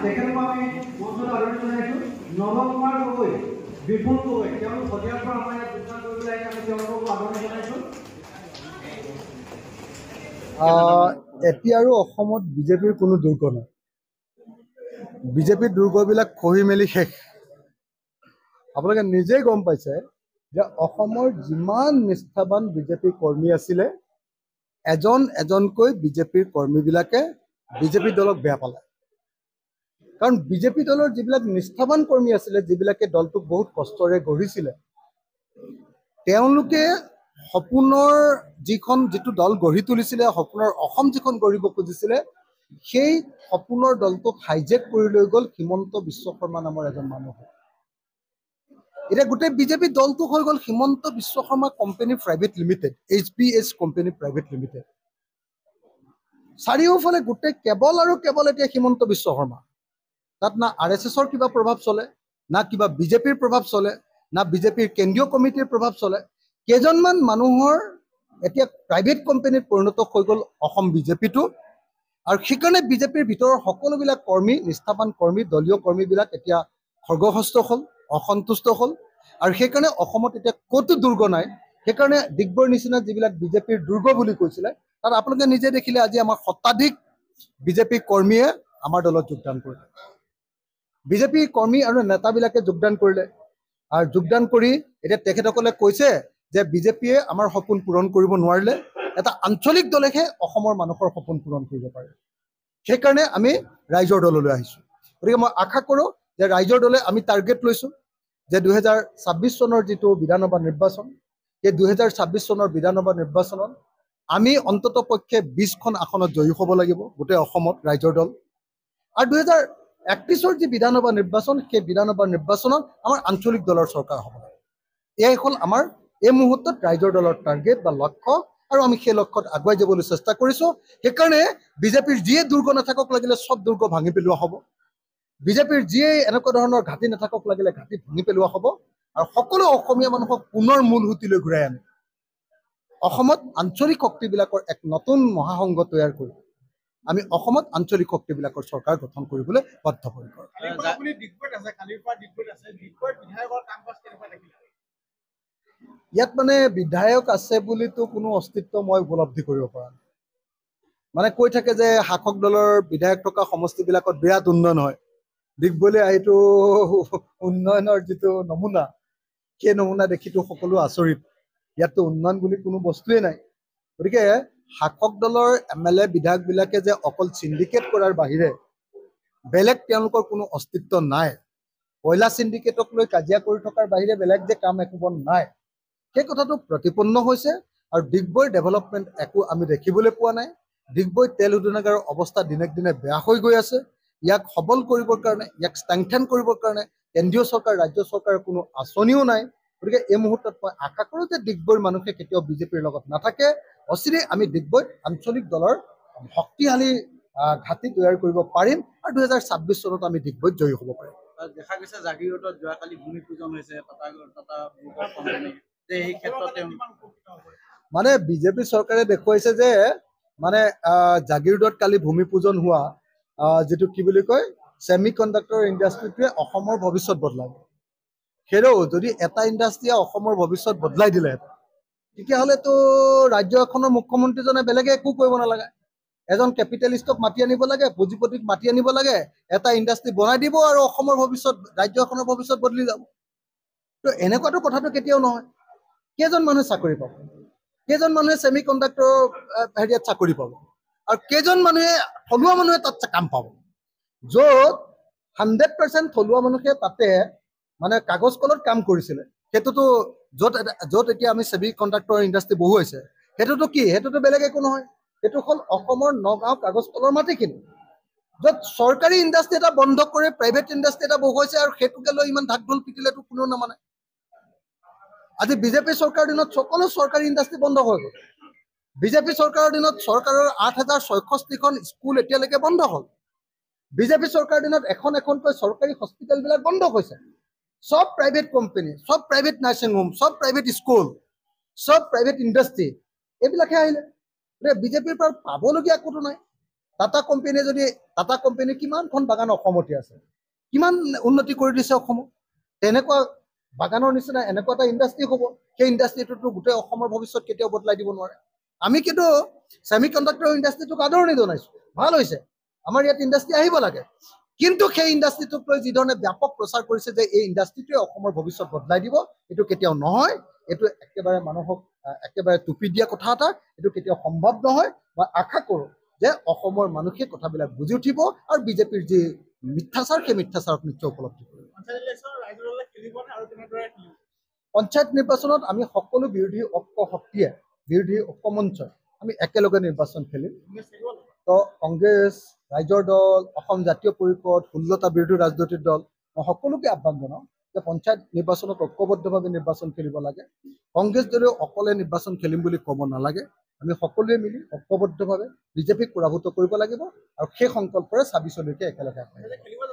তেখেতক আমি মঞ্চলৈ আদৰণি জনাইছোঁ। নৱকুমাৰ গগৈ, বিপুল গগৈ, তেওঁলোক শদিয়াৰ পৰা আমাৰ ইয়াত যোগদান কৰিবলৈ আহিছে, আমি তেওঁলোকক আদৰণি জনাইছোঁ। এতিয়া আৰু অসমত বিজেপিৰ কোনো দুৰ্গ নাই। বিজেপিৰ দুৰ্গবিলাক খহি মেলি শেষ। আপোনালোকে নিজেই গম পাইছে যে অসমৰ যিমান নিষ্ঠাবান বিজেপি কৰ্মী আছিলে, এজন এজনকৈ বিজেপিৰ কৰ্মীবিলাকে বিজেপি দলক বেয়া পালে। কাৰণ বিজেপি দলৰ যিবিলাক নিষ্ঠাবান কৰ্মী আছিলে, যিবিলাকে দলটোক বহুত কষ্টৰে গঢ়িছিলে, তেওঁলোকে সপোনৰ যিটো দল গঢ়ি তুলিছিলে, সপোনৰ অসম যিখন গঢ়িব খুজিছিলে, সেই সপোনৰ দলটোক হাইজেক কৰি লৈ গ'ল হিমন্ত বিশ্ব শৰ্মা নামৰ এজন মানুহ। এতিয়া গোটেই বিজেপি দলটোক হৈ গ'ল Himanta Biswa Sarma company private limited, HBS company private limited. চাৰিওফালে গোটেই কেৱল আৰু কেৱল এতিয়া হিমন্ত বিশ্ব শৰ্মা। তাত না RSSৰ কিবা প্ৰভাৱ চলে, না কিবা বিজেপিৰ প্ৰভাৱ চলে, না বিজেপিৰ কেন্দ্ৰীয় কমিটিৰ প্ৰভাৱ চলে। কেইজনমান মানুহৰ এতিয়া প্ৰাইভেট কোম্পানীত পৰিণত হৈ গ'ল অসম বিজেপিটো। আৰু সেইকাৰণে বিজেপিৰ ভিতৰৰ সকলোবিলাক কৰ্মী, নিষ্ঠাবান কৰ্মী, দলীয় কৰ্মীবিলাক এতিয়া খৰ্গহস্ত হ'ল, অসন্তুষ্ট হ'ল। আৰু সেইকাৰণে অসমত এতিয়া ক'তো দুৰ্গ নাই। সেইকাৰণে ডিগবৈৰ নিচিনা যিবিলাক বিজেপিৰ দুৰ্গ বুলি কৈছিলে, তাত আপোনালোকে নিজে দেখিলে আজি আমাৰ শতাধিক বিজেপি কৰ্মীয়ে আমাৰ দলত যোগদান কৰিলে। বিজেপি কৰ্মী আৰু নেতাবিলাকে যোগদান কৰিলে। আৰু যোগদান কৰি এতিয়া তেখেতসকলে কৈছে যে বিজেপিয়ে আমাৰ সপোন পূৰণ কৰিব নোৱাৰিলে, এটা আঞ্চলিক দলেহে অসমৰ মানুহৰ সপোন পূৰণ কৰিব পাৰে। সেইকাৰণে আমি ৰাইজৰ দললৈ আহিছোঁ। গতিকে মই আশা কৰোঁ যে ৰাইজৰ দলে আমি টাৰ্গেট লৈছোঁ যে 2026 চনৰ যিটো বিধানসভা নিৰ্বাচন, সেই 2026 চনৰ বিধানসভা নিৰ্বাচনত আমি অন্তত পক্ষে 20খন আসনত জয়ী হ'ব লাগিব গোটেই অসমত ৰাইজৰ দল। আৰু 2031 যি বিধানসভা নিৰ্বাচন, সেই বিধানসভা নিৰ্বাচনত আমাৰ আঞ্চলিক দলৰ চৰকাৰ হ'ব লাগে। এয়াই হ'ল আমাৰ এই মুহূৰ্তত ৰাইজৰ দলৰ টাৰ্গেট বা লক্ষ্য, আৰু আমি সেই লক্ষ্যত আগুৱাই যাবলৈ চেষ্টা কৰিছোঁ। সেইকাৰণে বিজেপিৰ যিয়ে দুৰ্গ নাথাকক লাগিলে চব দুৰ্গ ভাঙি পেলোৱা হ'ব। বিজেপিৰ যিয়ে এনেকুৱা ধৰণৰ ঘাটি নাথাকক লাগিলে ঘাটি ভাঙি পেলোৱা হ'ব। আৰু সকলো অসমীয়া মানুহক পুনৰ মূল সুঁতিলৈ ঘূৰাই আনি অসমত আঞ্চলিক শক্তিবিলাকৰ এক নতুন মহাসংঘ তৈয়াৰ কৰি আমি অসমত আঞ্চলিক শক্তিবিলাকৰ চৰকাৰ গঠন কৰিবলৈ বদ্ধপৰিকৰ। ইয়াত মানে বিধায়ক আছে বুলিতো কোনো অস্তিত্ব মই উপলব্ধি কৰিব পৰা নাই। মানে কৈ থাকে যে শাসক দলৰ বিধায়ক থকা সমষ্টিবিলাকত বিৰাট উন্নয়ন হয়। ডিগবৈলৈ আহিতো উন্নয়নৰ যিটো নমুনা, সেই নমুনা দেখিতো সকলো আচৰিত। ইয়াততো উন্নয়ন বুলি কোনো বস্তুৱেই নাই। গতিকে শাসক দলৰ MLA বিধায়কবিলাকে যে অকল চিণ্ডিকেট কৰাৰ বাহিৰে বেলেগ তেওঁলোকৰ কোনো অস্তিত্ব নাই, কয়লা চিণ্ডিকেটক লৈ কাজিয়া কৰি থকাৰ বাহিৰে বেলেগ যে কাম একো বন নাই, সেই কথাটো প্ৰতিপন্ন হৈছে। আৰু ডিগবৈৰ ডেভেলপমেণ্ট একো আমি দেখিবলৈ পোৱা নাই। ডিগবৈ তেল শোধনাগাৰৰ অৱস্থা দিনক দিনে বেয়া হৈ গৈ আছে। ইয়াক সবল কৰিবৰ কাৰণে, ইয়াক ষ্ট্ৰেংথেন কৰিবৰ কাৰণে কেন্দ্ৰীয় চৰকাৰ, ৰাজ্য চৰকাৰৰ কোনো আঁচনিও নাই। গতিকে এই মুহূৰ্তত মই আশা কৰোঁ যে ডিগবৈৰ মানুহে কেতিয়াও বিজেপিৰ লগত নাথাকে। অচিৰেই আমি ডিগবৈত আঞ্চলিক দলৰ শক্তিশালী ঘাটি তৈয়াৰ কৰিব পাৰিম, আৰু 2026 চনত আমি ডিগবৈত জয়ী হ'ব পাৰিম। দেখা গৈছে জাগিৰোডত যোৱাকালি ভূমি পূজন হৈছে এই ক্ষেত্ৰত মানে বিজেপি চৰকাৰে দেখুৱাইছে যে মানে জাগিৰোডত কালি ভূমি পূজন হোৱা যিটো কি বুলি কয় ছেমি কণ্ডাক্টৰ ইণ্ডাষ্ট্ৰিটোৱে অসমৰ ভৱিষ্যত বদলাব। সেয়েও যদি এটা ইণ্ডাষ্ট্ৰিয়ে অসমৰ ভৱিষ্যত বদলাই দিলে, তেতিয়াহ'লেতো ৰাজ্য এখনৰ মুখ্যমন্ত্ৰীজনে বেলেগে একো কৰিব নালাগে। এজন কেপিটেলিষ্টক মাতি আনিব লাগে, পুঁজিপতিক মাতি আনিব লাগে, এটা ইণ্ডাষ্ট্ৰি বনাই দিব, আৰু অসমৰ ভৱিষ্যত, ৰাজ্য এখনৰ ভৱিষ্যত বদলি যাব। তো এনেকুৱাতো কথাটো কেতিয়াও নহয়। কেইজন মানুহে চাকৰি পাব? কেইজন মানুহে ছেমি কণ্ডাক্টৰ হেৰিয়াত চাকৰি পাব? আৰু কেইজন মানুহে থলুৱা মানুহে তাত কাম পাব? য'ত 100% থলুৱা মানুহে তাতে মানে কাগজ কলত কাম কৰিছিলে, সেইটোতো য'ত এতিয়া আমি ছেমি কণ্ডাক্টৰ ইণ্ডাষ্ট্ৰি বহুৱাইছে, সেইটোতো কি? সেইটোতো বেলেগ একো নহয়। সেইটো হ'ল অসমৰ নগাঁও কাগজ কলৰ মাটিখিনি, য'ত চৰকাৰী ইণ্ডাষ্ট্ৰি এটা বন্ধ কৰি প্ৰাইভেট ইণ্ডাষ্ট্ৰি এটা বহুৱাইছে, আৰু সেইটোকে লৈ ইমান ঢাক ঢোল পিটিলেতো কোনেও নামানে। আজি বিজেপি চৰকাৰৰ দিনত সকলো চৰকাৰী ইণ্ডাষ্ট্ৰি বন্ধ হৈ গ'ল। বিজেপি চৰকাৰৰ দিনত চৰকাৰৰ 8,066খন স্কুল এতিয়ালৈকে বন্ধ হ'ল। বিজেপি চৰকাৰৰ দিনত এখন এখনকৈ চৰকাৰী হস্পিটেলবিলাক বন্ধ হৈছে। সব প্ৰাইভেট কোম্পানী, সব প্ৰাইভেট নাৰ্ছিং হোম, সব প্ৰাইভেট স্কুল, সব প্ৰাইভেট ইণ্ডাষ্ট্ৰি, এইবিলাকহে আহিলে। গতিকে বিজেপিৰ পৰা পাবলগীয়া একোতো নাই। টাটা কোম্পানী কিমানখন বাগান অসমতে আছে, কিমান উন্নতি কৰি দিছে অসমত। তেনেকুৱা বাগানৰ নিচিনা এনেকুৱা এটা ইণ্ডাষ্ট্ৰি হ'ব, সেই ইণ্ডাষ্ট্ৰিটোতো গোটেই অসমৰ ভৱিষ্যত কেতিয়াও বদলাই দিব নোৱাৰে। আমি কিন্তু ছেমি কণ্ডাক্টৰ ইণ্ডাষ্ট্ৰিটোক আদৰণি জনাইছোঁ, ভাল হৈছে, আমাৰ ইয়াত ইণ্ডাষ্ট্ৰি আহিব লাগে। কিন্তু সেই ইণ্ডাষ্ট্ৰিটোক লৈ যিধৰণে ব্যাপক প্ৰচাৰ কৰিছে যে এই ইণ্ডাষ্ট্ৰিটোৱে অসমৰ ভৱিষ্যত বদলাই দিব, এইটো কেতিয়াও নহয়। এইটো একেবাৰে মানুহক একেবাৰে টুপি দিয়া কথা এটা, এইটো কেতিয়াও সম্ভৱ নহয়। মই আশা কৰোঁ যে অসমৰ মানুহে কথাবিলাক বুজি উঠিব আৰু বিজেপিৰ যি মিথ্যাচাৰ, সেই মিথ্যাচাৰক নিশ্চয় উপলব্ধি কৰিব। পঞ্চায়ত নিৰ্বাচনত আমি সকলো বিৰোধী ঐক্য শক্তিয়ে, বিৰোধী ঐক্য মঞ্চই আমি একেলগে নিৰ্বাচন খেলিম। তো কংগ্ৰেছ, ৰাইজৰ দল, অসম জাতীয় পৰিষদ, 16টা বিৰোধী ৰাজনৈতিক দল, মই সকলোকে আহ্বান জনাওঁ যে পঞ্চায়ত নিৰ্বাচনত ঐক্যবদ্ধভাৱে নিৰ্বাচন খেলিব লাগে। কংগ্ৰেছ দলেও অকলে নিৰ্বাচন খেলিম বুলি ক'ব নালাগে। আমি সকলোৱে মিলি ঐক্যবদ্ধভাৱে বিজেপিক পৰাভূত কৰিব লাগিব আৰু সেই সংকল্পৰে 26 একেলগে আগবাঢ়িম।